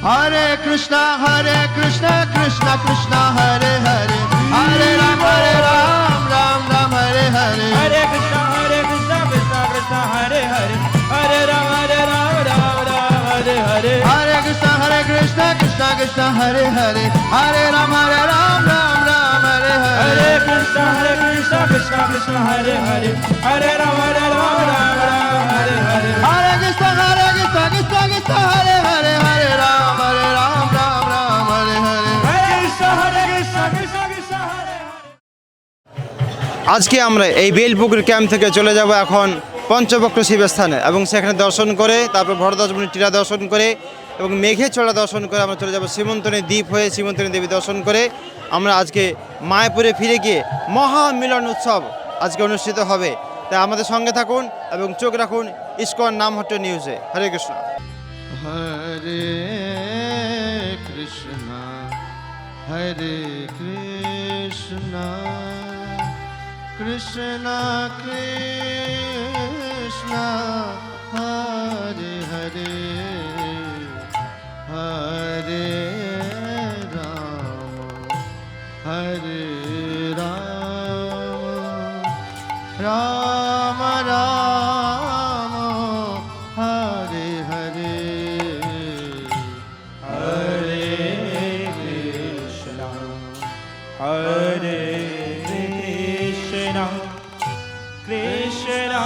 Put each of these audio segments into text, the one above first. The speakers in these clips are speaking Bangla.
Hare Krishna Krishna Krishna Hare Hare, Hare Ram Ram Ram Hare Hare. Hare Krishna Krishna Krishna Hare Hare, Hare Ram Ram Hare Hare. Hare Krishna Krishna Krishna Hare Hare, Hare Ram Ram Hare Hare. Hare Krishna Krishna Krishna Hare Hare, Hare Ram Hare Hare. Hare Krishna Krishna Hare Hare, Hare Ram Ram Hare Hare. Hare Krishna Krishna Hare Hare. আজকে আমরা এই বেলপুকুর ক্যাম্প থেকে চলে যাব এখন পঞ্চবক্র শিবস্থানে এবং সেখানে দর্শন করে তারপর ভরদাসমুনি টিলা দর্শন করে এবং মেঘেছড়া দর্শন করে আমরা চলে যাব সীমন্তনী দ্বীপ হয়ে সীমন্তনী দেবী দর্শন করে আমরা আজকে মায়াপুরে ফিরে গিয়ে মহামিলন উৎসব আজকে অনুষ্ঠিত হবে। তাই আমাদের সঙ্গে থাকুন এবং চোখ রাখুন ইসকন নামহট্ট নিউজে। হরে কৃষ্ণ। হরে কৃষ্ণ হরে কৃষ্ণ কৃষ্ণ কৃষ্ণ হরে হরে, হরে Ram Ram Ram Hare Hare, Hare Krishna Krishna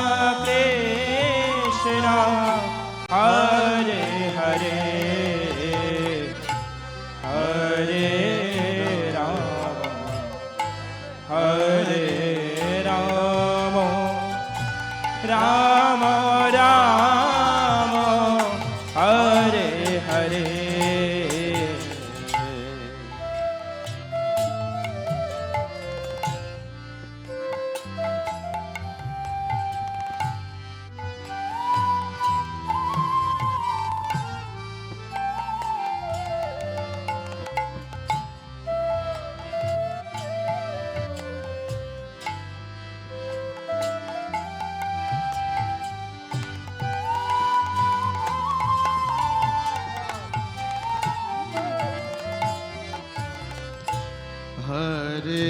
Krishna Hare Hare, Hare Ram Ram Ram Hare Hare. হরে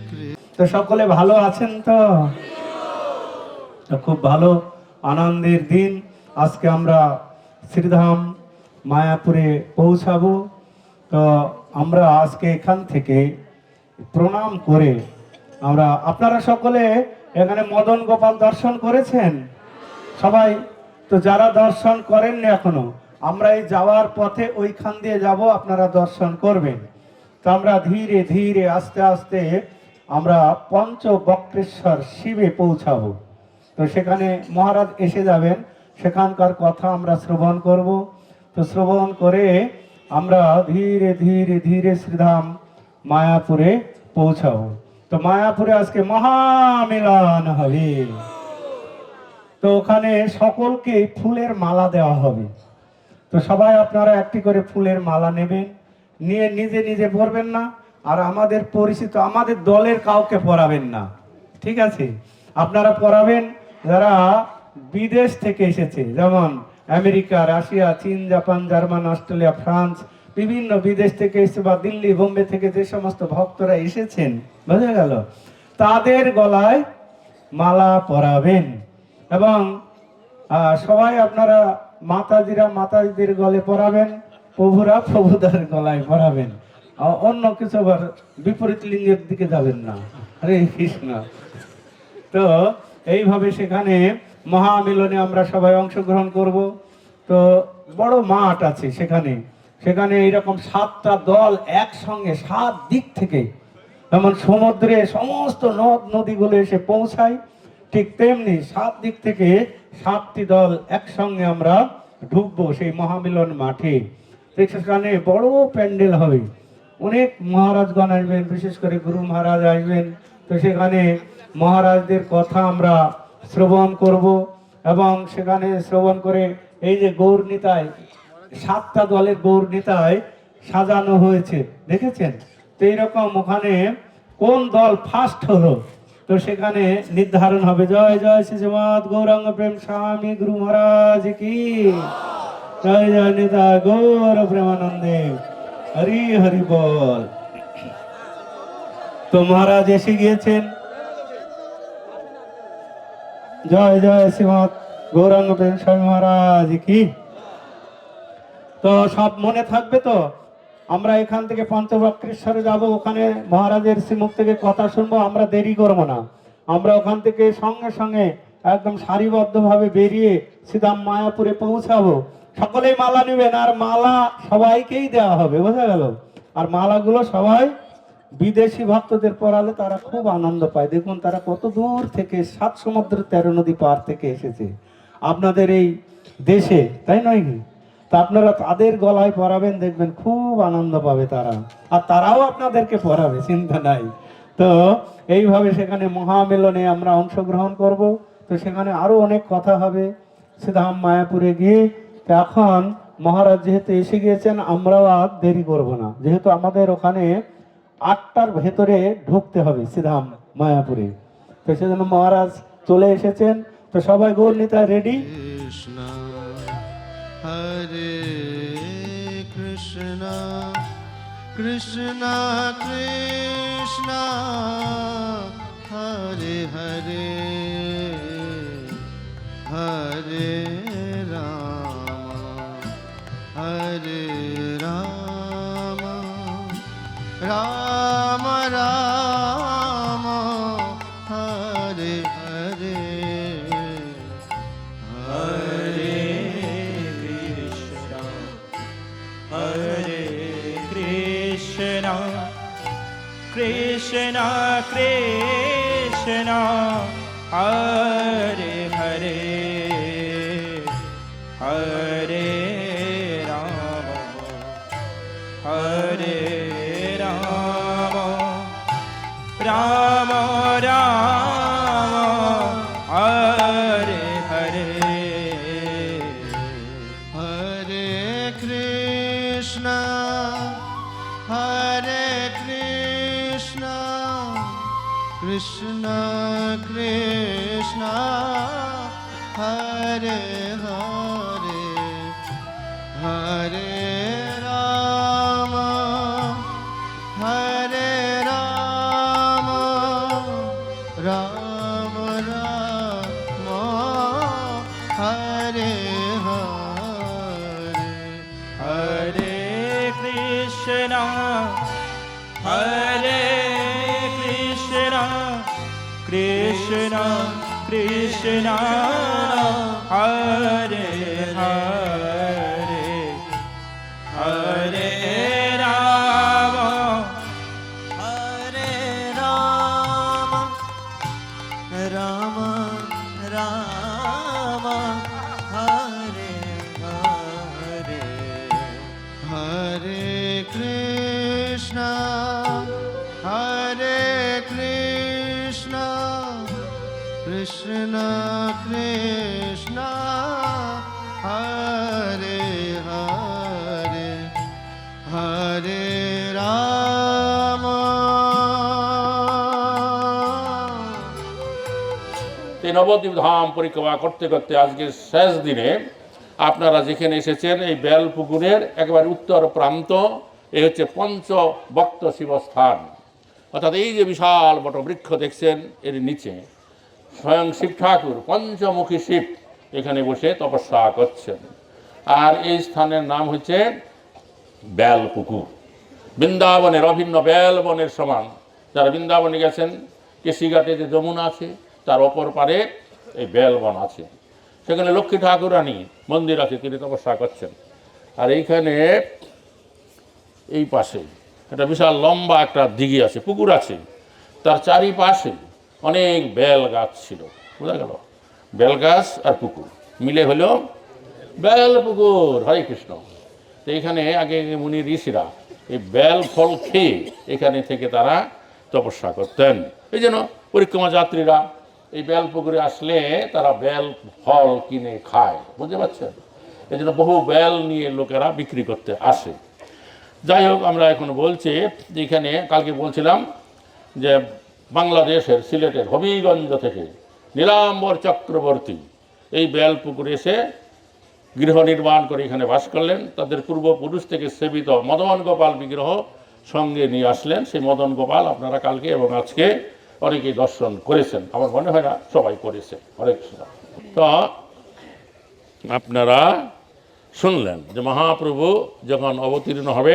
কৃষ্ণ। তো সকলে ভালো আছেন তো? খুব ভালো আনন্দের দিন। আজকে আমরা শ্রীধাম মায়াপুরে পৌঁছাবো। তো আমরা আজকে এখান থেকে প্রণাম করে আপনারা সকলে এখানে মদন গোপাল দর্শন করেছেন সবাই? তো যারা দর্শন করেননি এখনো, আমরা এই যাওয়ার পথে ওইখান দিয়ে যাব, আপনারা দর্শন করবেন। তো আমরা ধীরে ধীরে আস্তে আস্তে আমরা পঞ্চবক্রেশ্বর শিবে পৌঁছাবো। তো সেখানে মহারাজ এসে যাবেন, সেখানকার কথা আমরা শ্রবণ করব। তো শ্রবণ করে আমরা ধীরে ধীরে ধীরে শ্রীধাম মায়াপুরে পৌঁছাবো। তো মায়াপুরে আজকে মহামিলন হবে। তো ওখানে সকলকে ফুলের মালা দেওয়া হবে। তো সবাই আপনারা একটি করে ফুলের মালা নেবেন, নিয়ে নিজে নিজে পরবেন না, আর আমাদের পরিচিত আমাদের দলের কাউকে পরাবেন না, ঠিক আছে? আপনারা পরাবেন যারা বিদেশ থেকে এসেছে, যেমন আমেরিকা, রাশিয়া, চীন, জাপান, জার্মান, অস্ট্রেলিয়া, ফ্রান্স, বিভিন্ন বিদেশ থেকে এসেছে, বা দিল্লি, বোম্বে থেকে যে সমস্ত ভক্তরা এসেছেন, বোঝা গেল, তাদের গলায় মালা পরাবেন। এবং সবাই আপনারা মাতাজিরা মাতাজিদের গলে পরাবেন, প্রভুরা প্রভুদের গলায় পরাবেন। অন্য কিছু আবার বিপরীত লিঙ্গের দিকে যাবেন না। হরে কৃষ্ণ। তো এইভাবে সেখানে মহামিলনে আমরা সবাই অংশগ্রহণ করব। তো বড় মাঠ আছে সেখানে এইরকম 7টা দল একসঙ্গে 7 দিক থেকে, যেমন সমুদ্রে সমস্ত নদ নদীগুলো এসে পৌঁছায়, ঠিক তেমনি 7 দিক থেকে 7টি দল একসঙ্গে আমরা ঢুকবো সেই মহামিলন মাঠে। সেখানে বড় প্যান্ডেল হবে, অনেক মহারাজগণ আসবেন, বিশেষ করে গুরু মহারাজ আসবেন। তো সেখানে মহারাজদের কথা আমরা শ্রবণ করব এবং সেখানে শ্রবণ করে এই যে গৌর নিতাই, 7টা দলের গৌর নিতাই সাজানো হয়েছে, দেখেছেন? তো এইরকম ওখানে কোন দল ফার্স্ট হলো, তো সেখানে নির্ধারণ হবে। জয় জয় শ্রী শ্রীমৎ গৌরাঙ্গ প্রেম স্বামী গুরু মহারাজ কি। জয় জয় নিতা গৌর প্রেমানন্দে হরি হরি বল। তো মহারাজ এসে গিয়েছেন। জয় জয় শ্রীমৎ গৌরাঙ্গ প্রেম স্বামী মহারাজ কি। তো সব মনে থাকবে তো? আমরা এখান থেকে পঞ্চবক্রেশ্বরে যাব, ওখানে মহারাজের শ্রীমুখ থেকে কথা শুনবো। আমরা দেরি করব না, আমরা ওখান থেকে সঙ্গে সঙ্গে একদম সারিবদ্ধভাবে বেরিয়ে সিধা মায়াপুরে পৌঁছাবো। সকলেই মালা নেবেন, আর মালা সবাইকেই দেওয়া হবে, বোঝা গেল? আর মালাগুলো সবাই বিদেশি ভক্তদের পরালে তারা খুব আনন্দ পায়। দেখুন তারা কত দূর থেকে, 7 সমুদ্র 13 নদী পার থেকে এসেছে আপনাদের এই দেশে, তাই নয় কি? তা আপনারা তাদের গলায় পরাবেন, দেখবেন খুব আনন্দ পাবে তারা, আর তারাও আপনাদেরকে পরাবে, চিন্তা নাই। তো এইভাবে সেখানে মহামিলনে আমরা অংশগ্রহণ করব। তো সেখানে আরো অনেক কথা হবে সিধাম মায়াপুরে গিয়ে। তো এখন মহারাজ যেহেতু এসে গিয়েছেন, আমরাও আর দেরি করব না, যেহেতু আমাদের ওখানে 8টার ভেতরে ঢুকতে হবে সিধাম মায়াপুরে। তো সেজন্য মহারাজ চলে এসেছেন। তো সবাই গৌর নিতাই রেডি? কৃষ্ণ হরে কৃষ্ণ কৃষ্ণ কৃষ্ণ হরে হরে হরে রাম হরে রাম রাম রাম হরে হরে हरे कृष्णा कृष्णा कृष्णा हरे हरे हरे राम राम राम हरे हरे हरे कृष्ण कृष्ण कृष्ण हरे हरे हरे राम राम राम हरे हरे हरे कृष्णा कृष्णा कृष्णा हरे हरे हरे राम राम राम हरे हरे हरे कृष्ण कृष्ण कृष्ण हरे हरे हरे राम এই নবদ্বীপ ধাম পরিক্রমা করতে করতে আজকের শেষ দিনে আপনারা যেখানে এসেছেন এই বেলপুকুরের একেবারে উত্তর প্রান্ত, এই হচ্ছে পঞ্চবক্ত শিবস্থান। অর্থাৎ এই যে বিশাল বটবৃক্ষ দেখছেন, এর নিচে স্বয়ং শিব ঠাকুর পঞ্চমুখী শিব এখানে বসে তপস্যা করছেন। আর এই স্থানের নাম হচ্ছে বেলপুকুর। বৃন্দাবনের অভিন্ন বেলবনের সমান। যারা বৃন্দাবনে গেছেন, কেশিঘাটে যে যমুনা আছে তার অপর পারে এই বেলবন আছে, সেখানে লক্ষ্মী ঠাকুরানী মন্দির আছে, তিনি তপস্যা করছেন। আর এইখানে এই পাশে একটা বিশাল লম্বা একটা দিঘি আছে, পুকুর আছে, তার চারিপাশে অনেক বেল গাছ ছিল, বোঝা গেল? বেল গাছ আর পুকুর মিলে হলো বেল পুকুর। হরে কৃষ্ণ। তো এখানে আগে মুনি ঋষিরা এই বেল ফল খেয়ে এখানে থেকে তারা তপস্যা করতেন। এই জন্য পরিক্রমা যাত্রীরা এই বেল পুকুরে আসলে তারা বেল ফল কিনে খায়, বুঝতে পারছেন? এই জন্য বহু বেল নিয়ে লোকেরা বিক্রি করতে আসে। যাই হোক, আমরা এখন বলছি যে এখানে কালকে বলছিলাম যে বাংলাদেশের সিলেটের হবিগঞ্জ থেকে নীলাম্বর চক্রবর্তী এই বেল পুকুরে এসে গৃহ নির্মাণ করে এখানে বাস করলেন। তাদের পূর্বপুরুষ থেকে সেবিত মদন গোপাল বিগ্রহ সঙ্গে নিয়ে আসলেন। সেই মদন গোপাল আপনারা কালকে এবং আজকে অনেকেই দর্শন করেছেন, আমার মনে হয় না সবাই করেছে। হরে কৃষ্ণ। তো আপনারা শুনলেন যে মহাপ্রভু যখন অবতীর্ণ হবে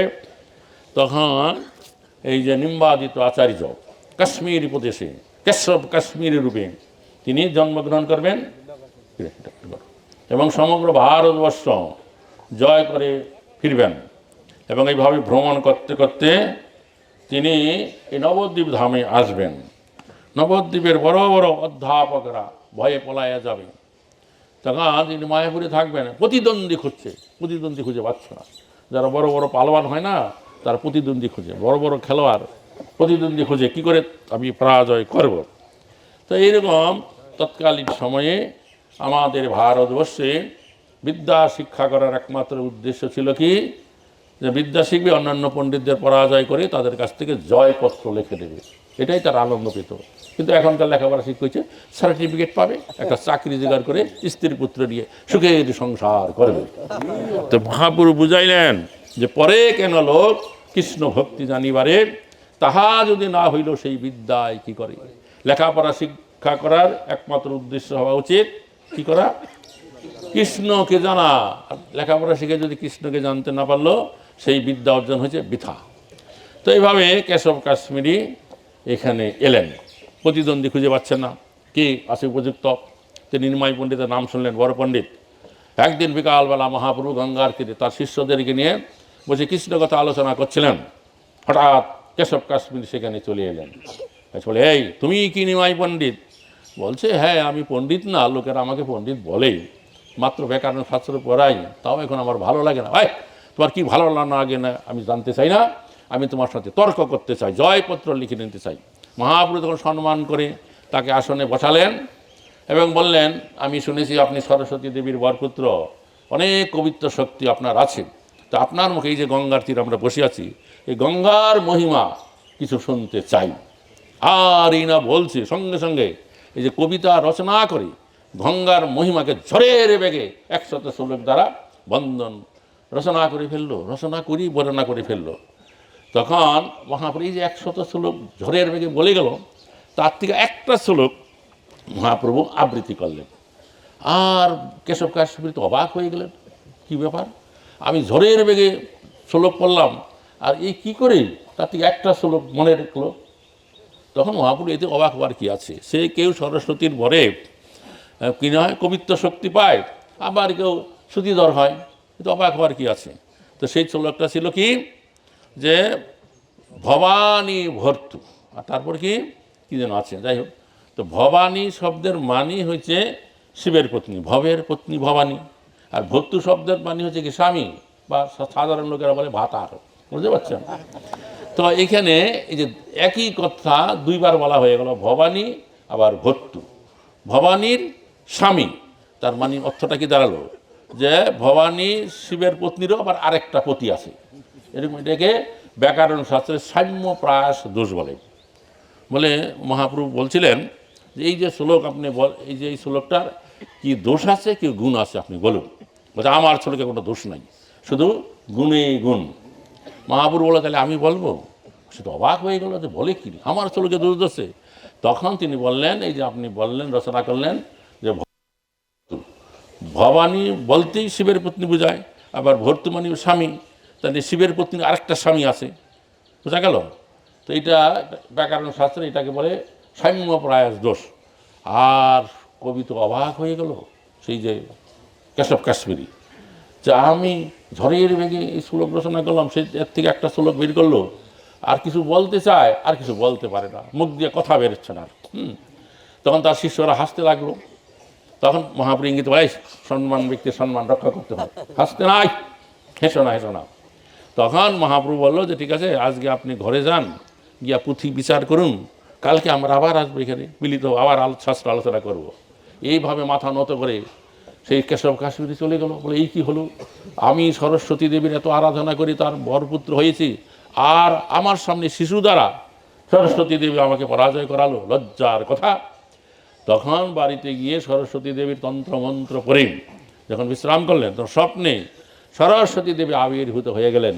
তখন এই যে নিম্বাদিত আচার্য কাশ্মীর প্রদেশে কেশব কাশ্মীর রূপে তিনি জন্মগ্রহণ করবেন এবং সমগ্র ভারতবর্ষ জয় করে ফিরবেন। এবং এইভাবে ভ্রমণ করতে করতে তিনি এই নবদ্বীপ ধামে আসবেন। নবদ্বীপের বড় বড় অধ্যাপকরা ভয়ে পলাইয়া যাবে। তখন তিনি মায়াপুরে থাকবেন, প্রতিদ্বন্দ্বী খুঁজে পাচ্ছে না। যারা বড় বড় পালোয়ান হয় না, তারা প্রতিদ্বন্দ্বী খুঁজে, বড় বড় খেলোয়াড় প্রতিদ্বন্দ্বী খুঁজে কী করে আমি পরাজয় করব। তো এইরকম তৎকালীন সময়ে আমাদের ভারতবর্ষে বিদ্যা শিক্ষা করার একমাত্র উদ্দেশ্য ছিল কি, যে বিদ্যা শিখবে, অন্যান্য পণ্ডিতদের পরাজয় করে তাদের কাছ থেকে জয়পত্র লিখে দেবে, এটাই তার আনন্দ পেত। কিন্তু এখনকার লেখাপড়া শিক্ষা হচ্ছে সার্টিফিকেট পাবে, একটা চাকরি জোগাড় করে স্ত্রী পুত্র নিয়ে সুখের সংসার করবে। তো মহাপুরু বুঝাইলেন যে পরে কেন লোক কৃষ্ণ ভক্তি জানিবারে, তাহা যদি না হইল সেই বিদ্যায় কি করে। লেখাপড়া শিক্ষা করার একমাত্র উদ্দেশ্য হওয়া উচিত কি করা, কৃষ্ণকে জানা। লেখাপড়া শিখে যদি কৃষ্ণকে জানতে না পারলো সেই বিদ্যা অর্জন হয়েছে বৃথা। তো এইভাবে কেশব কাশ্মীরি এখানে এলেন, প্রতিদ্বন্দ্বী খুঁজে পাচ্ছেন না, কি আছে উপযুক্ত। তিনি নিমাই পণ্ডিতের নাম শুনলেন, বড় পণ্ডিত। একদিন বিকালবেলা মহাপ্রভু গঙ্গার তীরে তার শিষ্যদেরকে নিয়ে বসে কৃষ্ণ কথা আলোচনা করছিলেন। হঠাৎ কেশব কাশ্মীর সেখানে চলে এলেন। বলে, এই তুমি কি নিমাই পণ্ডিত? বলছে, হ্যাঁ আমি পণ্ডিত না, লোকেরা আমাকে পণ্ডিত বলেই, মাত্র ব্যাকরণ শাস্ত্র পড়াই, তাও এখন আমার ভালো লাগে না। ভাই তোমার কি ভালো লাগে না আমি জানতে চাই না, আমি তোমার সাথে তর্ক করতে চাই, জয়পত্র লিখে নিতে চাই। মহাপ্রভু তখন সম্মান করে তাকে আসনে বসালেন এবং বললেন, আমি শুনেছি আপনি সরস্বতী দেবীর বরপুত্র, অনেক কবিত্ব শক্তি আপনার আছে। তো আপনার মুখে এই যে গঙ্গার তীরে আমরা বসে আছি, এই গঙ্গার মহিমা কিছু শুনতে চাই। আর এই না বলছে সঙ্গে সঙ্গে এই যে কবিতা রচনা করে গঙ্গার মহিমাকে ঝড়ের বেগে 100 শ্লোক দ্বারা বন্দন রচনা করে ফেললো, রচনা করি বর্ণনা করে ফেললো। তখন মহাপ্রভু এই যে 100 শ্লোক ঝড়ের বেগে বলে গেল, তার থেকে একটা শ্লোক মহাপ্রভু আবৃত্তি করলেন। আর কেশব কাশ্মীর তো অবাক হয়ে গেলেন, কি ব্যাপার, আমি ঝড়ের বেগে শ্লোক পড়লাম আর এই কি করে তার থেকে একটা শ্লোক মনে রাখলো। তখন মহাপ্রভু এতে অবাক হওয়ার কি আছে, সে কেউ সরস্বতীর ভরে কি না হয় কবিত্ব শক্তি পায়, আবার কেউ শ্রুতিধর হয়, কিন্তু অবাক হওয়ার কি আছে। তো সেই শ্লোকটা ছিল কি, যে ভবানী ভর্তু, আর তারপর কি কি যেন আছে, যাই হোক। তো ভবানী শব্দের মানি হচ্ছে শিবের পত্নী, ভবের পত্নী ভবানী, আর ভর্তু শব্দের মানি হচ্ছে কি স্বামী, বা সাধারণ লোকেরা বলে ভাতার, বুঝতে পারছেন। তো এখানে এই যে একই কথা দুইবার বলা হয়ে গেল, ভবানী আবার ভর্তু। ভবানীর স্বামী, তার মানে অর্থটা কি দাঁড়ালো, যে ভবানী শিবের পত্নীরও আবার আরেকটা পতি আছে, এরকম। এটাকে ব্যাকরণ শাস্ত্রের সাম্য প্রাস দোষ বলে। বলে মহাপ্রভু বলছিলেন যে এই যে শ্লোক আপনি এই যে এই শ্লোকটার কি দোষ আছে কি গুণ আছে আপনি বলুন। বলছে, আমার শ্লোকে কোনো দোষ নাই, শুধু গুণে গুণ। মহাপ্রভু বলে, তাহলে আমি বলবো। সে তো অবাক হয়ে গেল, যে বলে কি আমার শ্লোকে দোষ দোষে। তখন তিনি বললেন, এই যে আপনি বললেন, রচনা করলেন যে ভবানী বলতেই শিবের পত্নী বোঝায়, আবার ভর্তুমানী স্বামী, তাহলে শিবের পত্নীর আরেকটা স্বামী আছে, বোঝা গেল। তো এইটা ব্যাকরণ শাস্ত্রে এটাকে বলে সাম্য প্রায়াস দোষ। আর কবি তো অবাক হয়ে গেল, সেই যে কেশব কাশ্মীরি, যে আমি ঝড়ের বেগে এই শ্লোক রচনা করলাম, সে এর থেকে একটা শ্লোক বের করলো, আর কিছু বলতে চায় আর কিছু বলতে পারে না, মুখ দিয়ে কথা বেরোচ্ছে না। তখন তার শিষ্যরা হাসতে লাগলো। তখন মহাপ্রভু ইঙ্গিত বলে, সম্মান ব্যক্তির সম্মান রক্ষা করতে হয়, হাসতে নাই, হেসো না হেসো না। তখন মহাপ্রভু বললো যে ঠিক আছে, আজকে আপনি ঘরে যান, গিয়া পুঁথি বিচার করুন, কালকে আমরা আবার আসবো এখানে, মিলিত আবার শাস্ত্র আলোচনা করব। এইভাবে মাথা নত করে সেই কেশব কাশ্মীরি চলে গেল। বলে, এই কি হলো, আমি সরস্বতী দেবীর এত আরাধনা করি, তার বরপুত্র হয়েছি, আর আমার সামনে শিশু দ্বারা সরস্বতী দেবী আমাকে পরাজয় করালো, লজ্জার কথা। তখন বাড়িতে গিয়ে সরস্বতী দেবীর তন্ত্র মন্ত্র পড়ে যখন বিশ্রাম করলেন তখন স্বপ্নে সরস্বতী দেবী আবির্ভূত হয়ে গেলেন।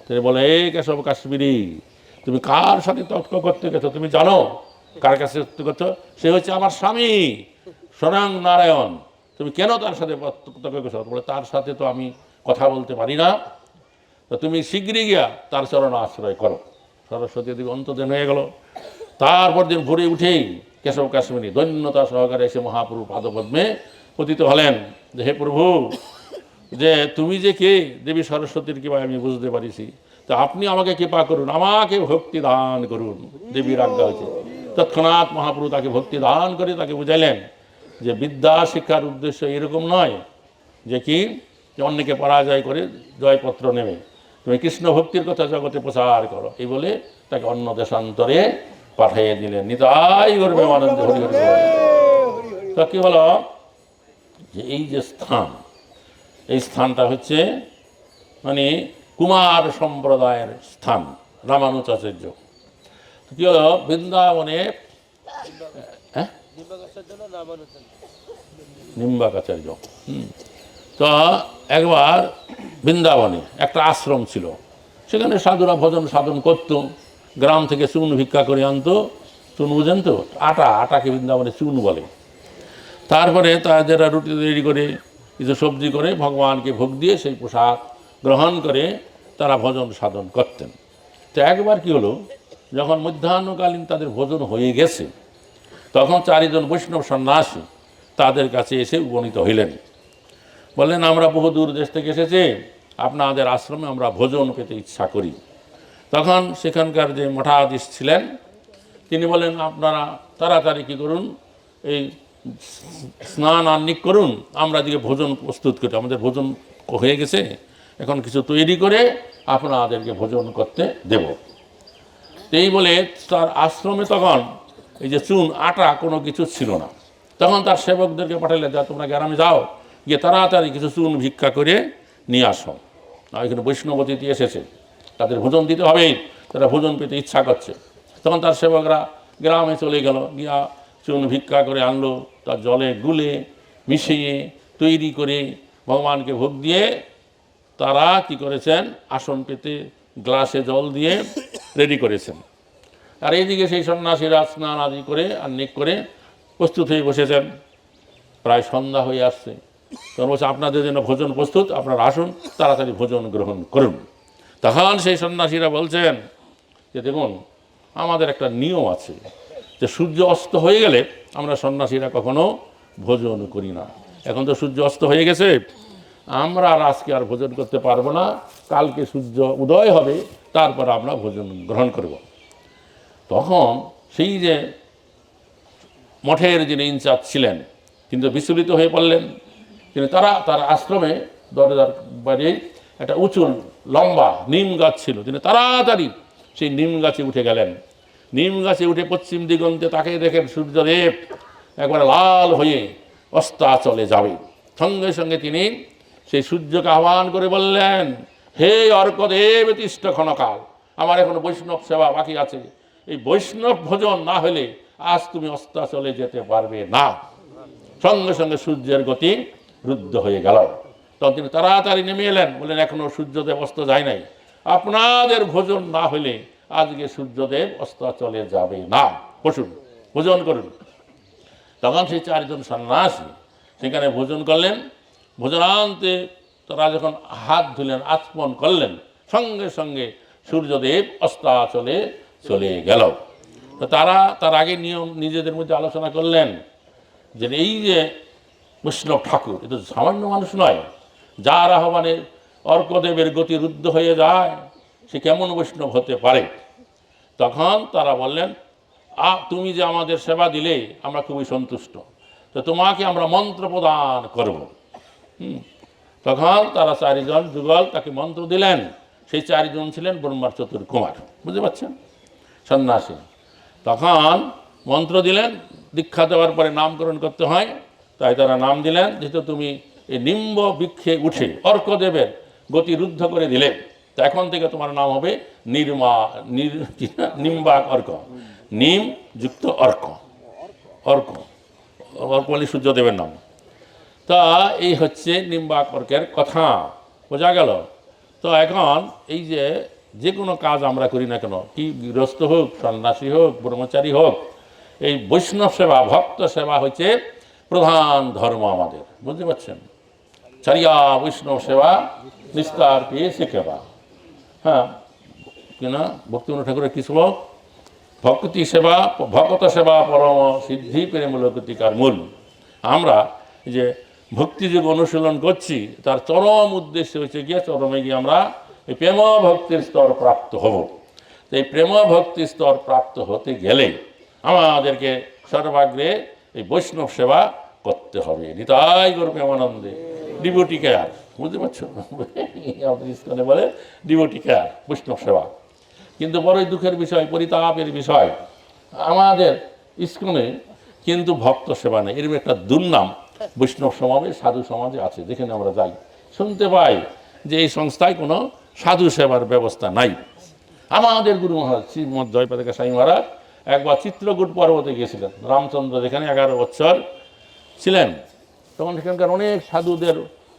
তিনি বলে, এই কেশব কাশ্মীরি, তুমি কার সাথে তর্ক করতে গেছো? তুমি জানো কার কাছে তর্ক করছো? সে হচ্ছে আমার স্বামী স্বয়ং নারায়ণ। তুমি কেন তার সাথে তর্ক করছো? বলে, তার সাথে তো আমি কথা বলতে পারি না, তো তুমি শীঘ্রই গিয়া তার চরণ আশ্রয় করো। সরস্বতী দেবী অন্তর্ধান হয়ে গেল। তারপর দিন ভোরে উঠেই কেশব কাশ্মীরি দৈন্যতা সহকারে এসে মহাপ্রভু পাদপদ্মে পতিত হলেন যে, হে প্রভু, যে তুমি যে কে, দেবী সরস্বতীর কৃপা আমি বুঝতে পারিছি, তো আপনি আমাকে কৃপা করুন, আমাকে ভক্তি দান করুন। দেবীর আজ্ঞা হয়েছে। তৎক্ষণাৎ মহাপ্রভু তাকে ভক্তি দান করে তাকে বুঝাইলেন যে বিদ্যা শিক্ষার উদ্দেশ্য এরকম নয় যে কি যে অন্যকে পরাজয় করে জয়পত্র নেবে, তুমি কৃষ্ণ ভক্তির কথা জগতে প্রচার করো, এই বলে তাকে অন্য দেশান্তরে পাঠিয়ে দিলেন। নিতাই গর্বে আনন্দ হরি হরি বল। তো কি হলো যে এই যে স্থান, এই স্থানটা হচ্ছে মানে কুমার সম্প্রদায়ের স্থান, রামানুজাচার্য। কি হলো বৃন্দাবনে, হ্যাঁ, নিম্বাকাচার্য। তো একবার বৃন্দাবনে একটা আশ্রম ছিল, সেখানে সাধুরা ভজন সাধন করত, গ্রাম থেকে চুন ভিক্ষা করে আনতো। চুন বুঝেন তো, আটাকে বৃন্দাবনে চুন বলে। তারপরে তারা রুটি তৈরি করে কিছু সবজি করে ভগবানকে ভোগ দিয়ে সেই প্রসাদ গ্রহণ করে তারা ভজন সাধন করতেন। তো একবার কি হলো, যখন মধ্যাহ্নকালীন তাদের ভোজন হয়ে গেছে, তখন 4 জন বৈষ্ণব সন্ন্যাসী তাদের কাছে এসে উপনীত হইলেন। বললেন, আমরা বহু দূর দেশ থেকে এসেছি, আপনাদের আশ্রমে আমরা ভোজন পেতে ইচ্ছা করি। তখন সেখানকার যে মঠাধীশ ছিলেন তিনি বলেন, আপনারা তাড়াতাড়ি কী করুন, এই স্নান আহ্নিক করুন, আমরা দিকে ভোজন প্রস্তুত করি, আমাদের ভোজন হয়ে গেছে, এখন কিছু তৈরি করে আপনাদেরকে ভোজন করতে দেব। এই বলে তার আশ্রমে তখন এই যে চুন আটা কোনো কিছু ছিল না। তখন তার সেবকদেরকে পাঠালে, যা তোমরা গ্রামে যাও, গিয়ে তাড়াতাড়ি কিছু চুন ভিক্ষা করে নিয়ে আসো, এখানে বৈষ্ণব অতিথি এসেছে, তাদের ভোজন দিতে হবেই, তারা ভোজন পেতে ইচ্ছা করছে। তখন তার সেবকরা গ্রামে চলে গেল, গিয়া চুন ভিক্ষা করে আনলো, তার জলে গুলে মিশিয়ে তৈরি করে ভগবানকে ভোগ দিয়ে তারা কি করেছেন, আসন পেতে গ্লাসে জল দিয়ে রেডি করেছেন। আর এইদিকে সেই সন্ন্যাসীরা স্নান আদি করে আহ্নিক করে প্রস্তুত হয়ে বসেছেন। প্রায় সন্ধ্যা হয়ে আসছে, তখন বলছে, আপনাদের জন্য ভোজন প্রস্তুত, আপনারা আসুন, তাড়াতাড়ি ভোজন গ্রহণ করুন। তখন সেই সন্ন্যাসীরা বলছেন যে, দেখুন, আমাদের একটা নিয়ম আছে যে সূর্য অস্ত হয়ে গেলে আমরা সন্ন্যাসীরা কখনো ভোজন করি না। এখন তো সূর্য অস্ত হয়ে গেছে, আমরা আর আজকে আর ভোজন করতে পারবো না, কালকে সূর্য উদয় হবে, তারপর আমরা ভোজন গ্রহণ করব। তখন সেই যে মঠের যিনি ইনচার্জ ছিলেন কিন্তু বিচলিত হয়ে পড়লেন। তিনি তার আশ্রমে দরজার বাইরে একটা উঁচু লম্বা নিম গাছ ছিল, তিনি তাড়াতাড়ি সেই নিম গাছে উঠে গেলেন। নিম গাছে উঠে পশ্চিম দিগন্তে তাকে দেখেন সূর্যদেব একবারে লাল হয়ে অস্তাচলে যাবে। সঙ্গে সঙ্গে তিনি সেই সূর্যকে আহ্বান করে বললেন, হে অর্কদেব তিষ্ঠ ক্ষণকাল, আমার এখন বৈষ্ণব সেবা বাকি আছে, এই বৈষ্ণব ভোজন না হলে আজ তুমি অস্তাচলে যেতে পারবে না। সঙ্গে সঙ্গে সূর্যের গতি রুদ্ধ হয়ে গেল। তখন তিনি তাড়াতাড়ি নেমে এলেন, বললেন, এখনো সূর্যদেব অস্ত যায় নাই, আপনাদের ভোজন না হলে আজকে সূর্যদেব অস্তাচলে যাবে না, বসুন, ভোজন করুন। তখন সেই 4 জন সন্ন্যাসী সেখানে ভোজন করলেন। ভোজনান্তে তারা যখন হাত ধুলেন, আচমন করলেন, সঙ্গে সঙ্গে সূর্যদেব অস্তাচলে চলে গেল। তো তারা তার আগে নিয়ম নিজেদের মধ্যে আলোচনা করলেন যে এই যে বৈষ্ণব ঠাকুর, এ তো সামান্য মানুষ নয়, যার আহ্বানে অর্কদেবের গতি রুদ্ধ হয়ে যায়, সে কেমন বৈষ্ণব হতে পারে। তখন তারা বললেন, তুমি যে আমাদের সেবা দিলে আমরা খুবই সন্তুষ্ট, তো তোমাকে আমরা মন্ত্র প্রদান করব। তখন তারা 4 জন যুগল তাকে মন্ত্র দিলেন। সেই 4 জন ছিলেন ব্রহ্মার চতুর্কুমার, বুঝতে পারছেন, সন্ন্যাসী। তখন মন্ত্র দিলেন, দীক্ষা দেওয়ার পরে নামকরণ করতে হয়, তাই তারা নাম দিলেন, যেহেতু তুমি এই নিম্ব বৃক্ষে উঠে অর্কদেবের গতি রুদ্ধ করে দিলে, তো এখন থেকে তোমার নাম হবে নিম্বাক অর্ক, নিম যুক্ত অর্ক, অর্ক অর্ক মানে সূর্যদেবের নাম। তা এই হচ্ছে নিম্বাকর্কের কথা, বোঝা গেল। তো এখন এই যে কোনো কাজ আমরা করি না কেন, কি গৃহস্থ হোক, সন্ন্যাসী হোক, ব্রহ্মচারী হোক, এই বৈষ্ণব সেবা, ভক্ত সেবা হচ্ছে প্রধান ধর্ম আমাদের, বুঝতে পারছেন? চারিয়া বৈষ্ণব সেবা নিস্তার পেয়ে শিখেবা। হ্যাঁ, কিনা ভক্তিবিনোদ ঠাকুরের কি শ্লোক? ভক্তি সেবা, ভকত সেবা পরম সিদ্ধি প্রেম লোকতিকার মূল। আমরা যে ভক্তিযোগ অনুশীলন করছি তার চরম উদ্দেশ্য হচ্ছে গিয়ে চরমে গিয়ে আমরা এই প্রেম ভক্তির স্তর প্রাপ্ত হব। তো এই প্রেম ভক্তির স্তর প্রাপ্ত হতে গেলে আমাদেরকে সর্বাগ্রে এই বৈষ্ণব সেবা করতে হবে। নিতাই গৌর প্রেমানন্দে ডিভোটি কেয়ার, বুঝতে পারছো? আমাদের ইস্কনে বলে ডিভোটি কেয়ার, বৈষ্ণব সেবা। কিন্তু বড়ই দুঃখের বিষয়, পরিতাপের বিষয়, আমাদের ইস্কনে কিন্তু ভক্ত সেবা নেই। এরকম একটা দুর্নাম বৈষ্ণব সমাজে, সাধু সমাজে আছে। যেখানে আমরা যাই শুনতে পাই যে এই সংস্থায় কোনো সাধু সেবার ব্যবস্থা নাই। আমাদের গুরু মহারাজ শ্রীমৎ জয়পাতাকা স্বামী মহারাজ একবার চিত্রকূট পর্বতে গিয়েছিলেন। রামচন্দ্র যেখানে 11 বছর ছিলেন, তখন সেখানকার অনেক সাধুদের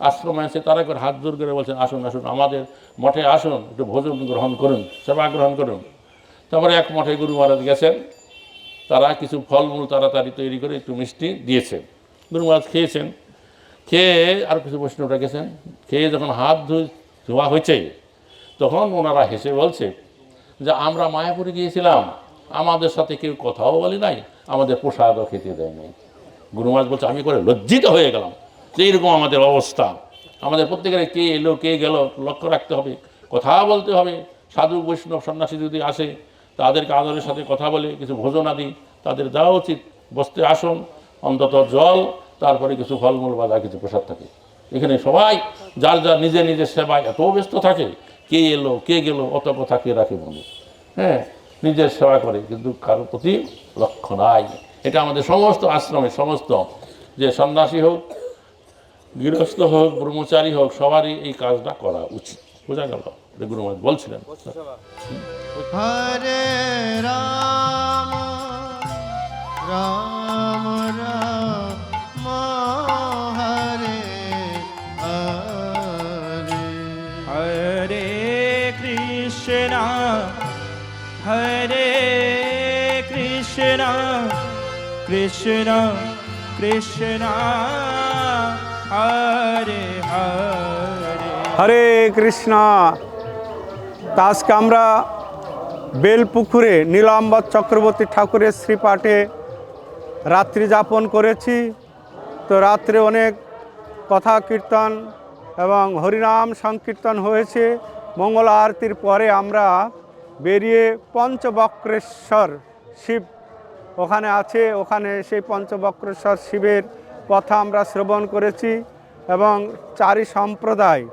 আশ্রমে আছে, তারা করে হাত জোর করে বলছেন, আসুন আসুন আমাদের মঠে আসুন, একটু ভোজন গ্রহণ করুন, সেবা গ্রহণ করুন। তারপরে এক মঠে গুরু মহারাজ গেছেন, তারা কিছু ফলমূল তাড়াতাড়ি তৈরি করে একটু মিষ্টি দিয়েছেন। গুরু মহারাজ খেয়েছেন, খেয়ে আর কিছু বৈষ্ণবরা গেছেন, খেয়ে যখন হাত ধোয়া হয়েছে তখন ওনারা হেসে বলছে যে আমরা মায়াপুরে গিয়েছিলাম, আমাদের সাথে কেউ কথাও বলে নাই, আমাদের প্রসাদও খেতে দেয় নাই। গুরু মহারাজ বলছে আমি করে লজ্জিত হয়ে গেলাম যে এইরকম আমাদের অবস্থা। আমাদের প্রত্যেকের কে এলো কে গেল লক্ষ্য রাখতে হবে, কথা বলতে হবে। সাধু বৈষ্ণব সন্ন্যাসী যদি আসে তাদেরকে আদরের সাথে কথা বলে কিছু ভোজন আদি তাদের দেওয়া উচিত, বসতে আসন, অন্তত জল, তারপরে কিছু ফলমূল বা যা কিছু প্রসাদ থাকে। এখানে সবাই যার যার নিজের নিজের সেবায় এত ব্যস্ত থাকে, কে এলো কে গেল অত কথা কে রাখে মনে। হ্যাঁ, নিজের সেবা করে কিন্তু কারোর প্রতি লক্ষ্য নাই। এটা আমাদের সমস্ত আশ্রমে, সমস্ত যে সন্ন্যাসী হোক, গৃহস্থ হোক, ব্রহ্মচারী হোক, সবারই এই কাজটা করা উচিত। বোঝা গেল? গুরু মহারাজ বলছিলেন। হরে রাম রাম রাম হরে হরে, হরে কৃষ্ণ হরে কৃষ্ণ কৃষ্ণ কৃষ্ণ হরে হরে। হরে কৃষ্ণ। তা আজকে আমরা বেলপুকুরে নীলাম্বর চক্রবর্তী ঠাকুরের শ্রীপাঠে রাত্রি যাপন করেছি। তো রাত্রে অনেক কথা কীর্তন এবং হরিনাম সংকীর্তন হয়েছে। মঙ্গল আরতির পরে আমরা বেরিয়ে পঞ্চবক্রেশ্বর শিব ওখানে আছে, ওখানে সেই পঞ্চবক্রেশ্বর শিবের কথা আমরা শ্রবণ করেছি এবং চারি সম্প্রদায়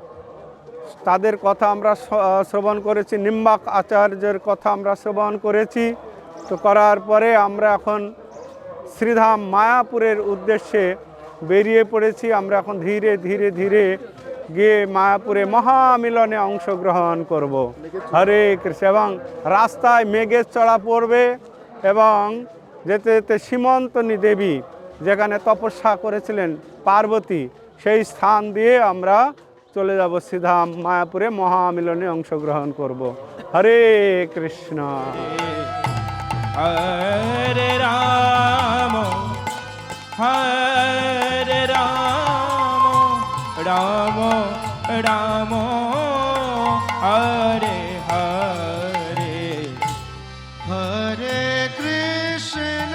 তাদের কথা আমরা শ্রবণ করেছি, নিম্বাক আচার্যের কথা আমরা শ্রবণ করেছি। তো করার পরে আমরা এখন শ্রীধাম মায়াপুরের উদ্দেশ্যে বেরিয়ে পড়েছি। আমরা এখন ধীরে ধীরে ধীরে গিয়ে মায়াপুরে মহামিলনে অংশগ্রহণ করব। হরে কৃষ্ণ। এবং রাস্তায় মেঘের চড়া পড়বে এবং যেতে যেতে সীমন্তনী দেবী যেখানে তপস্যা করেছিলেন পার্বতী, সেই স্থান দিয়ে আমরা চলে যাব শ্রীধাম মায়াপুরে মহামিলনে অংশগ্রহণ করব। হরে কৃষ্ণ। হরে রাম হরে রাম রাম রাম হরে হরে, হরে কৃষ্ণ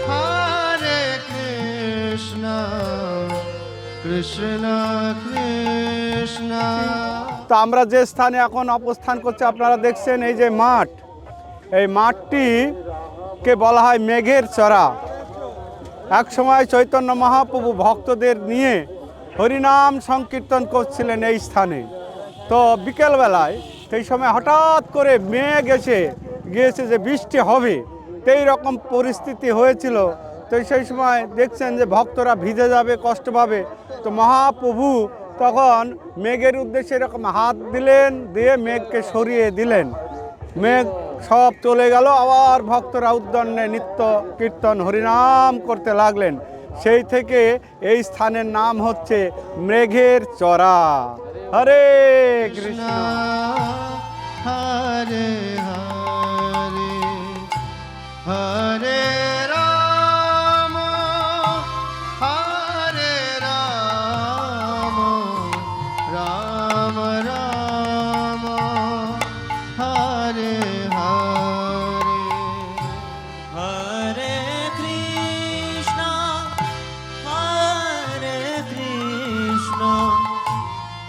হরে কৃষ্ণ কৃষ্ণ কৃষ্ণ। তো আমরা যে স্থানে এখন অবস্থান করছি আপনারা দেখছেন, এই যে মাঠ, এই মাঠটিকে বলা হয় মেঘের চড়া। এক সময় চৈতন্য মহাপ্রভু ভক্তদের নিয়ে হরিনাম সংকীর্তন করছিলেন এই স্থানে। তো বিকেলবেলায় সেই সময় হঠাৎ করে মেঘ এসে গিয়েছে যে বৃষ্টি হবে, তো এই রকম পরিস্থিতি হয়েছিল। তো সেই সময় দেখছেন যে ভক্তরা ভিজে যাবে, কষ্ট পাবে। তো মহাপ্রভু তখন মেঘের উদ্দেশ্যে এরকম হাত দিলেন, দিয়ে মেঘকে সরিয়ে দিলেন। মেঘ সব চলে গেল, আবার ভক্তরা উদ্দণ্ডে নিত্য কীর্তন হরিনাম করতে লাগলেন। সেই থেকে এই স্থানের নাম হচ্ছে মেঘের চড়া। হরে কৃষ্ণ। হরে হরে হরে রাম হরে রাম রাম রাম হরে হরে হরে কৃষ্ণ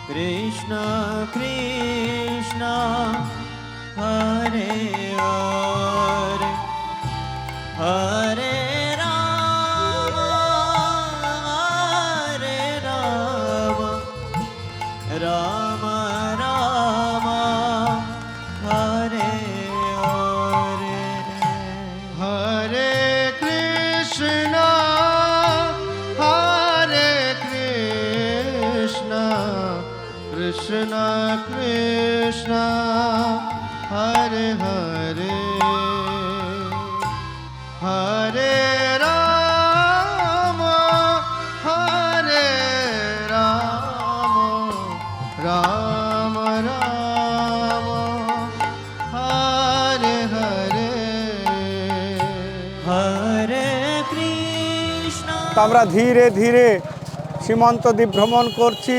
কৃষ্ণ কৃষ্ণ হরে হরে হরে রাম রাম রাম হরে হরে হরে কৃষ্ণ কৃষ্ণ কৃষ্ণ হরে হরে হরে রাম রাম রাম হরে হরে হরে কৃষ্ণ। তো আমরা ধীরে ধীরে সীমান্ত দ্বীপ ভ্রমণ করছি।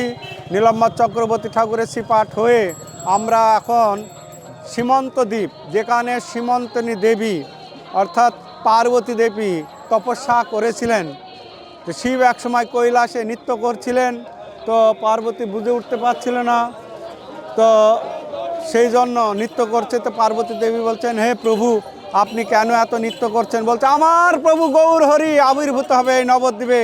নীলম্বর চক্রবর্তী ঠাকুরের শ্রীপাঠ হয়ে আমরা এখন সীমন্ত দ্বীপ, যেখানে সীমন্তনী দেবী অর্থাৎ পার্বতী দেবী তপস্যা করেছিলেন। তো শিব একসময় কৈলাসে নৃত্য করছিলেন, তো পার্বতী বুঝে উঠতে পারছিল না, তো সেই জন্য নৃত্য করছে। তো পার্বতী দেবী বলছেন, হে প্রভু, আপনি কেন এত নৃত্য করছেন? বলছে, আমার প্রভু গৌর হরি আবির্ভূত হবে এই নবদ্বীপে,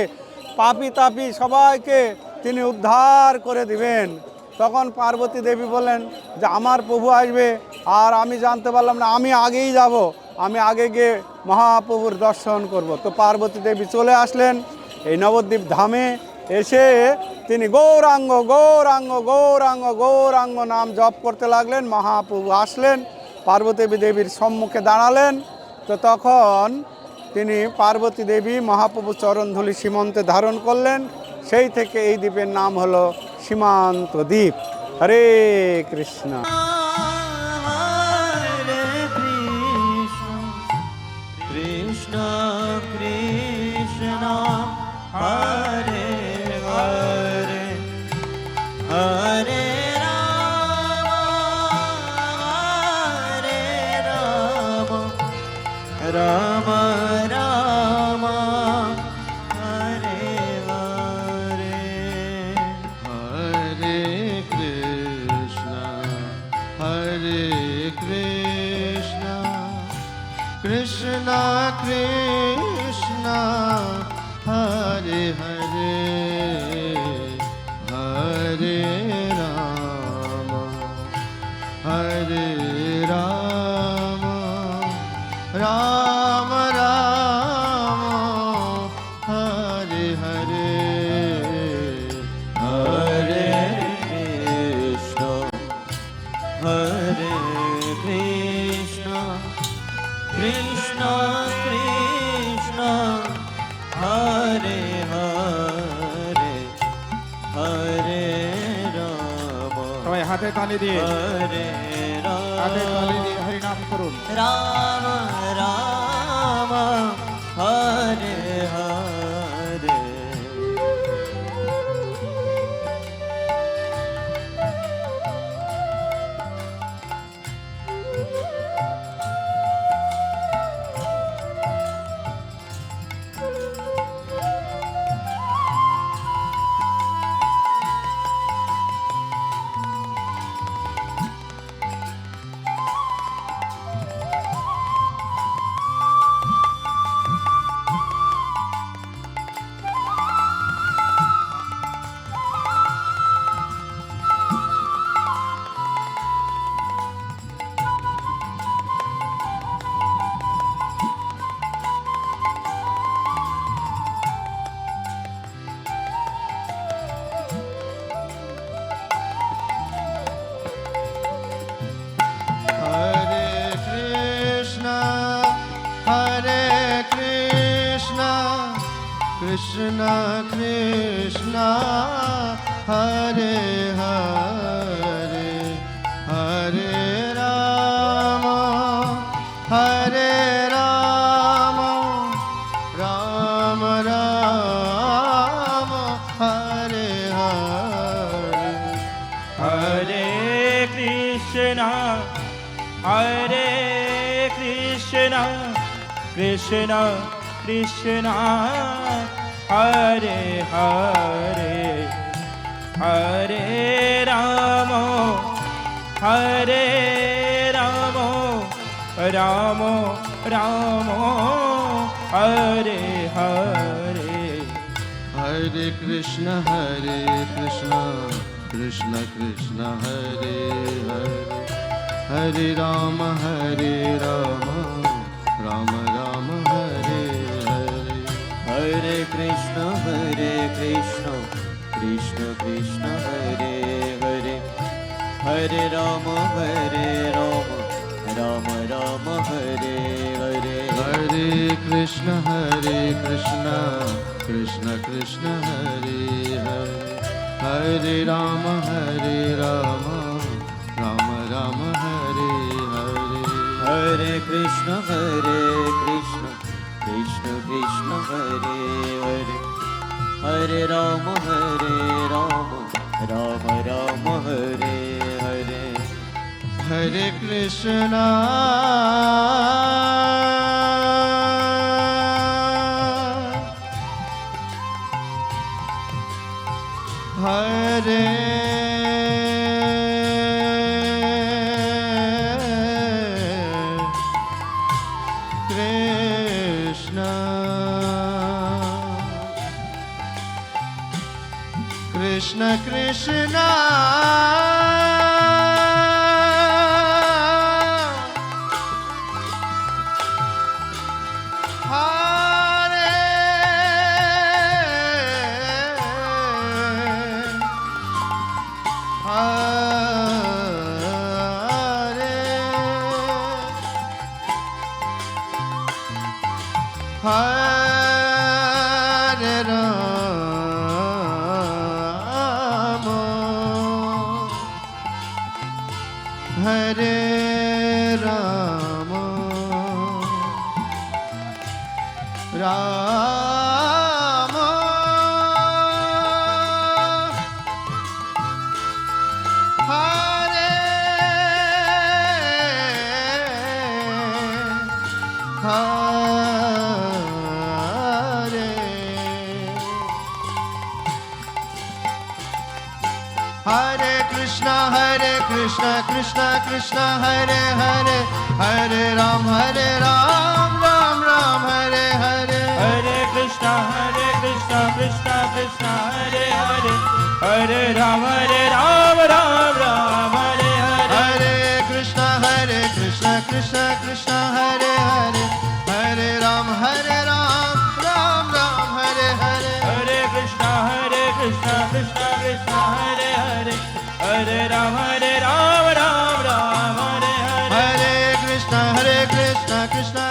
পাপী তাপী সবাইকে তিনি উদ্ধার করে দিবেন। তখন পার্বতী দেবী বললেন যে আমার প্রভু আসবে আর আমি জানতে পারলাম না, আমি আগেই যাব, আমি আগে গিয়ে মহাপ্রভুর দর্শন করব। তো পার্বতী দেবী চলে আসলেন এই নবদ্বীপ ধামে। এসে তিনি গৌরাঙ্গ গৌরাঙ্গ গৌরাঙ্গ গৌরাঙ্গ নাম জপ করতে লাগলেন। মহাপ্রভু আসলেন, পার্বতী দেবীর সম্মুখে দাঁড়ালেন। তো তখন তিনি পার্বতী দেবী মহাপ্রভু চরণধূলি সীমন্তে ধারণ করলেন। সেই থেকে এই দ্বীপের নাম হলো সীমান্ত দ্বীপ। হরে কৃষ্ণ। হরে কৃষ্ণ কৃষ্ণ কৃষ্ণ হরে হরে হরে রাম রাম রাম হরে হরে হরে কৃষ্ণ কৃষ্ণ কৃষ্ণ হরে হরে হরে রাম রাম রাম হরে হরে হরে কৃষ্ণ হরে কৃষ্ণ কৃষ্ণ কৃষ্ণ হরে হরে হরে রাম। সবাই হাতে তালি দিয়ে হরে হাতে তালি রাম দিয়ে হরিনাম করুন। Ram Ram Hare Hare Krishna Krishna Hare Hare Hare Rama Hare Rama Rama Rama Hare Hare Hare Krishna Krishna Krishna Hare Hare Hare Rama Rama Rama Hare Hare Hare Krishna Krishna Krishna Hare Hare Hare Rama Rama Rama Hare Hare Hare Krishna Krishna Krishna Hare Hare Hare Rama Rama Rama Hare Hare Hare Krishna Krishna Krishna Hare Hare Hare Rama Rama Rama Hare Hare Hare Krishna Krishna Krishna Hare Hare Hare Rama Rama Rama Hare Hare Hare Krishna Hare Krishna Krishna Krishna Hare Rama Hare Rama Rama Hare Hare Krishna Krishna Krishna Hare Hare Hare Ram Ram Ram Hare Hare Hare Krishna Krishna Krishna Hare Hare Hare Ram Ram Ram Hare Hare Hare Krishna Krishna Krishna Hare Hare Hare Ram Ram Ram Hare Hare Hare Krishna Krishna Krishna Hare Hare Hare Ram Ram Ram Hare Hare Hare Krishna Krishna